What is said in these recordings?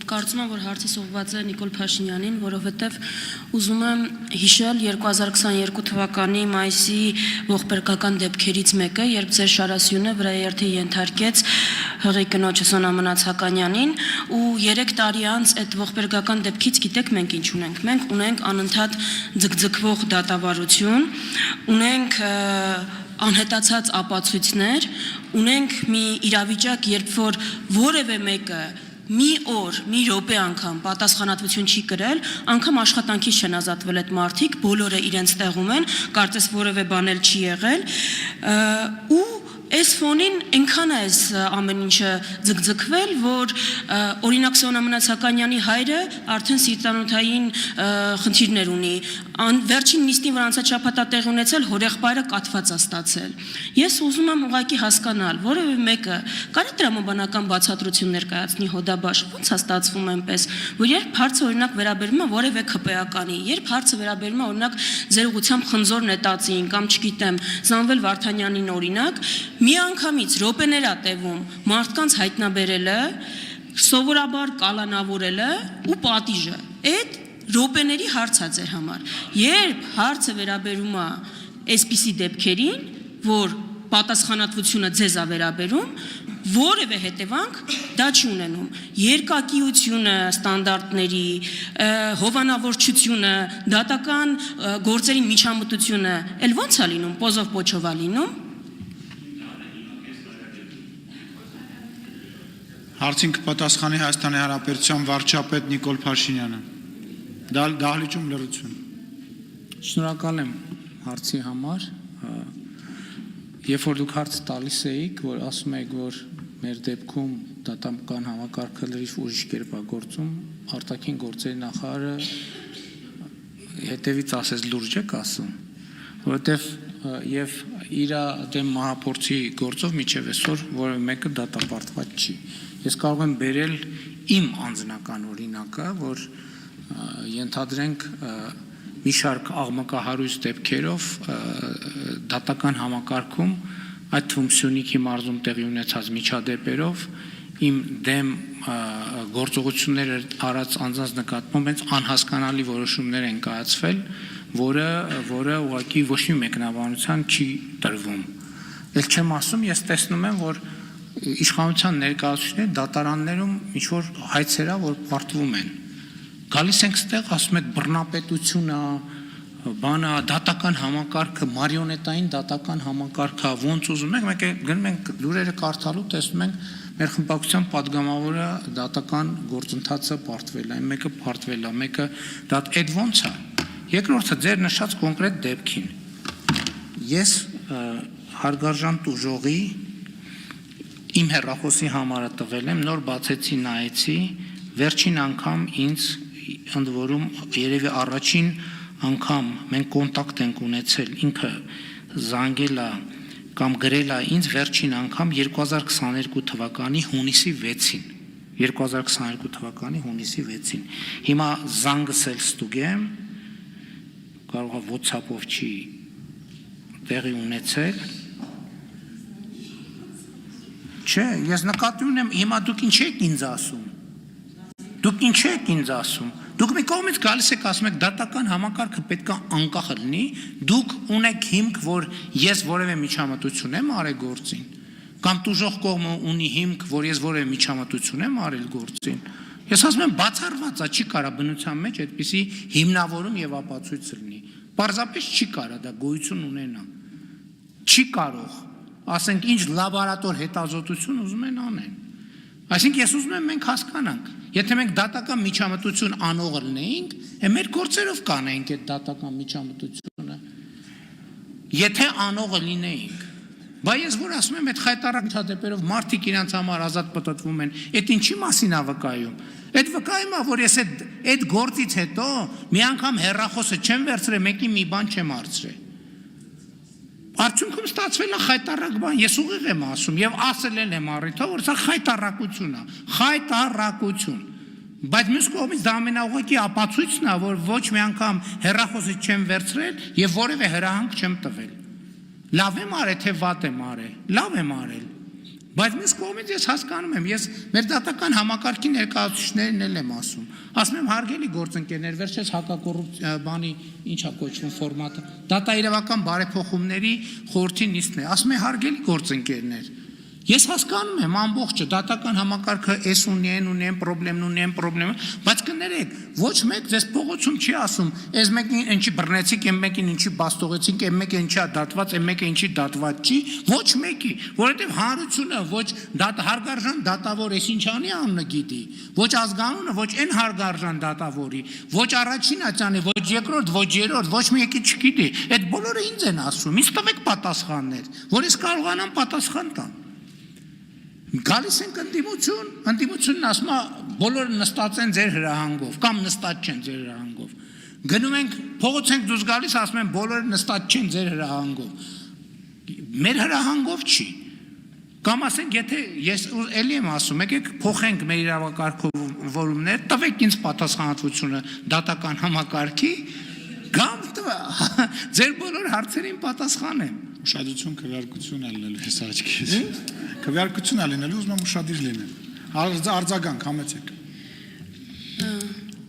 Կարծում եմ, որ հարցս ուղղված է Նիկոլ Փաշինյանին, որովհետև ուզում եմ հիշել 2022 թվականի մայիսի ողբերգական դեպքերից մեկը, երբ ձեր Շարասյունը վրայերթի ենթարկեց հղի կնոջը Սոնա Մնացականյանին, ու 3 տարի անց այդ ողբերգական դեպքից գիտեք մենք ինչ ունենք։ Մենք ունենք անընդհատ ձգձգվող դատավարություն, ունենք անհետացած ապացույցներ, ունենք մի իրավիճակ, երբ որ որևէ մեկը մի օր, մի րոպե անգամ պատասխանատվություն չի կրել, անգամ աշխատանքից չեն ազատվել այդ մարդիկ, բոլորը իրենց տեղում են, կարծես որևէ բան էլ չի եղել, ու այս ֆոնին այնքան է այս ամեն ինչը ձգձգվել, որ օրինակ Սոնա Մնացականյանի հայրը արդեն սիրտանոթային խնդիրներ ունի, վերջին նիստին, որ անցած շաբաթ տեղի ունեցել, հորեղբայրը կաթված է ստացել։ Ես ուզում եմ ուղղակի հասկանալ, որևէ մեկը կարի տրամաբանական բացատրություն ներկայացնի հոդաբաշխ, ո՞նց է ստացվում այնպես, որ երբ հարցը օրինակ վերաբերում է որևէ ՔՊԱ-կանի, երբ հարցը վերաբերում է օրինակ ձեր ուղղությամբ Խնձոր Նետածին կամ չգիտեմ Զանվել Վարդանյանին օրինակ, միանգամից րոպեներ է տևում մարդկանց հայտնաբերելը, սովորաբար կալանավորելը ու պատիժը։ Այդ րոպեների հարց է ձեր համար։ Երբ հարցը վերաբերում է այսպիսի դեպքերին, որ պատասխանատվությունը ձեզ է վերաբերում, որևէ հետևանք դա չի ունենում։ Երկակիությունը ստանդարտների, հովանավորչությունը, դատական գործերի միջամտությունը, էլ ո՞նց է լինում, պոզով պոչով է լինում։ Հարցին կպատասխանի Հայաստանի Հանրապետության վարչապետ Նիկոլ Փաշինյանը։ Դահլիճում լրություն։ Շնորհակալ եմ հարցի համար։ Երբ որ դուք հարց տալիս էիք, որ ասում եք, որ մեր դեպքում դատական համակարգը լրիվ ուրիշ կերպ է գործում, արտաքին գործերի նախարարը հետևից ասես լուրջ եք ասում, որովհետև եւ իր դեմ մահապորցի գործով միջև այսօր որևէ մեկը դատապարտված չի։ Ես կարող եմ բերել իմ անձնական օրինակը, որ ենթադրենք մի շարք աղմկահարույց դեպքերով դատական համակարգում, այդ թվում Սյունիքի մարզում տեղի ունեցած միջադեպերով իմ դեմ գործողություններ արած անձանց նկատմամբ հենց անհասկանալի որոշումներ են կայացվել, որը ուղղակի ոչ մի մեկնաբանության չի տրվում։ Էլ չեմ ասում, ես տեսնում եմ, որ իշխանության ներկայացուցիչները դատարաններում ինչ-որ հայցերա, որ պարտվում են։ Գալիս ենք ստեղ, ասում եք բռնապետությունը, բանը, դատական համակարգը, մարիոնետային դատական համակարգը, ոնց ուզում եք, մեկ է գնում ենք լուրերը կարդալու, տեսնում ենք մեր խմբակցության падգամավորը դատական գործընթացը պարտվել է, մեկը պարտվել է, մեկը այդ ոնց է։ Երկրորդը ձեր նշած կոնկրետ դեպքին։ Ես հարգարժան տուժողի իմ հեռախոսի համարը տվել եմ, նոր բացեցի, նայեցի, վերջին անգամ ինձ ընդ որում երևի առաջին անգամ մենք կոնտակտ ենք ունեցել, ինքը զանգել է կամ գրել է ինձ վերջին անգամ 2022 թվականի հունիսի 6-ին։ 2022 թվականի հունիսի 6-ին։ Հիմա զանգս էլ ստուգեմ, կարող է WhatsApp-ով չի տեղի ունեցել։ Չէ, ես նկատի ունեմ, հիմա դուք ինչ եք ինձ ասում։ Դուք ինչ եք ինձ ասում։ Դուք մի կողմից գալիս եք ասում եք դատական համակարգը պետք է անկախ լինի, դուք ունեք հիմք, որ ես որևէ միջամտություն եմ արել գործին, կամ տուժող կողմը ունի հիմք, որ ես որևէ միջամտություն եմ արել գործին։ Ես ասում եմ բացառված է, չի կարա բնության մեջ այդպիսի հիմնավորում եւ ապացույց լինի։ Պարզապես չի կարա դա գոյություն ունենա։ Չի կարող, ասենք ինչ լաբորատոր հետազոտություն ուզում են անեն։ Այսինքն ես ուզում եմ մենք հասկանանք, եթե մենք դատական միջամտություն անողը լինեինք, մեր գործերով կանեինք այդ դատական միջամտությունը։ Եթե անողը լինեինք, բայց ես որ ասում եմ այդ խայտարակ միջադեպերով մարդիկ իրենց համար ազատ պտտվում են, այդ ինչի մասին է վկայում։ Այդ վկայում է, որ ես այդ գործից հետո մի անգամ հեռախոսը չեմ վերցրել, մեկի մի բան չեմ հարցրել։ Արդյունքում ստացվել է խայտարակ բան, ես ուղիղ եմ ասում եւ ասել եմ առիթով, որ սա խայտարակություն է, խայտարակություն։ Բայց մյուս կողմից դա ամենաուղղակի ապացույցն է, որ ոչ մի անգամ հեռախոսը չեմ վերցրել եւ որևէ հրահանգ չեմ տվել։ Լավ եմ արել, թե վատ եմ արել։ Լավ եմ արել։ Բայց մյուս կողմից ես հասկանում եմ, ես մեր դատական համակարգի ներկայացուցիչներին էլ եմ ասում։ Ասում եմ հարգելի գործընկերներ, վերջերս հակակոռուպցիա բանի ինչա կոչվում ֆորմատը, դատաիրավական բարեփոխումների խորհրդի նիստն է։ Ասում եմ հարգելի գործընկերներ, ես հասկանում եմ ամբողջը դատական համակարգը էս ունեն պրոբլեմ, բայց կներեք, ոչ մեկ ձեզ փողոցում չի ասում, այս մեկին ինչի բռնեցիք, այն մեկին ինչի բաստողեցիք, այն մեկը ինչի դատված, այն մեկը ինչի դատված չի, ոչ մեկի, որովհետև հանրությունը ոչ հարգարժան դատավոր էս ինչ անի անունը գիտի, ոչ ազգանունը, ոչ այն հարգարժան դատավորի, ոչ առաջին ատյանի, ոչ երկրորդ, ոչ երրորդ, ոչ մեկի չգիտի, այդ բոլորը ինձ են ասում, ինձ տվեք պատասխաններ, որ ես կարողանամ պատասխան տամ։ Գալիս ենք ընդդիմությունն ասում է բոլորը նստած են ձեր հրահանգով կամ նստած չեն ձեր հրահանգով, գնում ենք փողոց ենք դուրս գալիս ասում են բոլորը նստած չեն ձեր հրահանգով, մեր հրահանգով չի, կամ ասենք եթե ես էլի եմ ասում եկեք փոխենք մեր իրավակարգավորումները, տվեք ինձ պատասխանատվությունը դատական համակարգի կամ ձեր բոլոր հարցերին պատասխանեմ։ Ուշադրություն քվեարկություն ալնելու ես աչքից։ Քվեարկություն ալնելու ուզում եմ ուշադիր լինել։ Արձագանք համեցեք։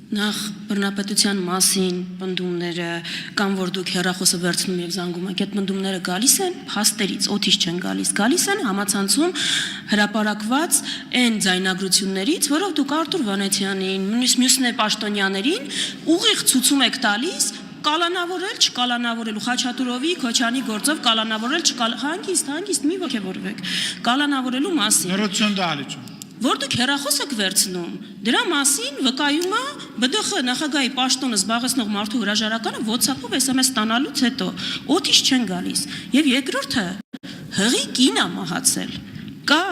Նախ բռնապետության մասին պնդումները կամ որ դուք հեռախոսը վերցնում եւ զանգում եք, այդ պնդումները գալիս են փաստերից, օդից չեն գալիս են համացանցում հրապարակված այն ձայնագրություններից, որով դուք Արտուր Վանեցյանին, մյուսներ Պաշտոնյաներին ուղիղ ցույցում եք տալիս կալանավորել, չկալանավորելու Խաչատուրովի, Քոչյանի գործով կալանավորել, հանգիստ մի ոգևորվեք, կալանավորելու մասին։ Լրություն դահլիճում։ Որ դուք հեռախոս եք վերցնում, դրա մասին վկայում է ԲԴԽ նախագահի պաշտոնը զբաղեցնող մարդու հրաժարականը WhatsApp-ով SMS ստանալուց հետո օդից չեն գալիս։ Եվ երկրորդը հղի կին է մահացել։ Կա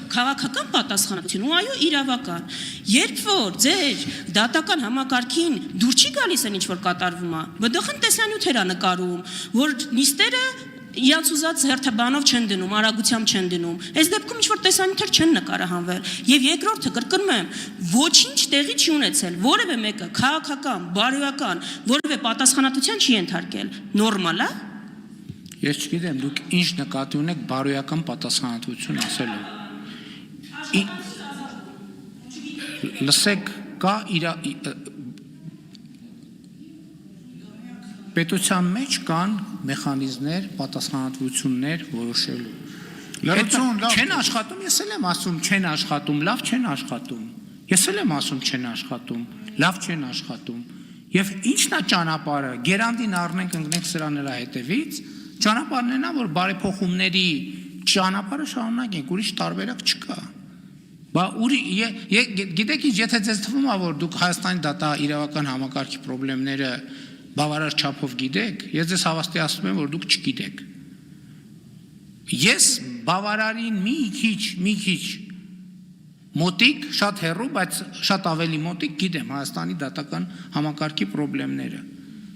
քաղաքական պատասխանատվություն ու այո իրավական, երբ որ ձեր դատական համակարգին դուր չի գալիս այն ինչ որ կատարվում է, ԲԴԽ-ն տեսանյութեր է նկարում, որ նիստերը իրանց ուզած հերթաբանով չեն դնում, արագությամբ չեն դնում, այս դեպքում ինչ որ տեսանյութեր չեն նկարահանվել, եւ երկրորդը կրկնում եմ, ոչինչ տեղի չի ունեցել, որևէ մեկը քաղաքական, բարոյական, որևէ պատասխանատվության չի ենթարկել, նորմալ է։ Ես չգիտեմ, դուք ինչ նկատի ունեք բարոյական պատասխանատվություն ասելով։ Լսեք, կա պետության մեջ կան մեխանիզմներ, պատասխանատվություններ որոշելու։ Լրություն, լավ։ Չեն աշխատում, ես էլ եմ ասում, չեն աշխատում, լավ չեն աշխատում։ Ես էլ եմ ասում, չեն աշխատում, լավ չեն աշխատում։ Եվ ի՞նչն է ճանապարհը։ Գերանդին առնենք ընկնենք սրա նրա հետևից, ճանապարհն է նա, որ բարեփոխումների ճանապարհը շարունակենք, ուրիշ տարբերակ չկա։ Բա գիտեք ինչ, եթե ձեզ թվում է, որ դուք Հայաստանի դատա իրավական համակարգի խնդիրները բավարար չափով գիտեք, ես ձեզ հավաստիացնում եմ, որ դուք չգիտեք։ Ես բավարարին մի քիչ մոտիկ, շատ հեռու, բայց շատ ավելի մոտիկ գիտեմ Հայաստանի դատական համակարգի խնդիրները։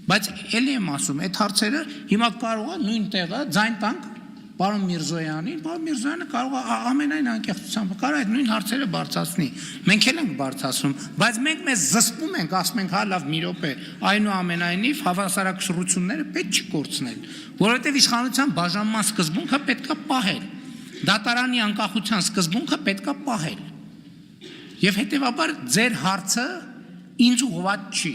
Բայց էլի եմ ասում, այդ հարցերը հիմա կարող է նույն տեղը ձայն տանք պարոն Միրզոյանին, պարոն Միրզոյանը կարող է ամենայն անկեղծությամբ կարող այդ նույն հարցերը բարձրացնի։ Մենք էլ ենք բարձրացնում, բայց մենք մեզ զսպում ենք, ասում ենք, հա լավ մի րոպե, այնուամենայնիվ հավասարակշռությունները պետք չի կորցնել, որովհետև իշխանության բաժանման սկզբունքը պետք է պահել։ Դատարանի անկախության սկզբունքը պետք է պահել։ Եվ հետևաբար ձեր հարցը ինձ ուղղված չի։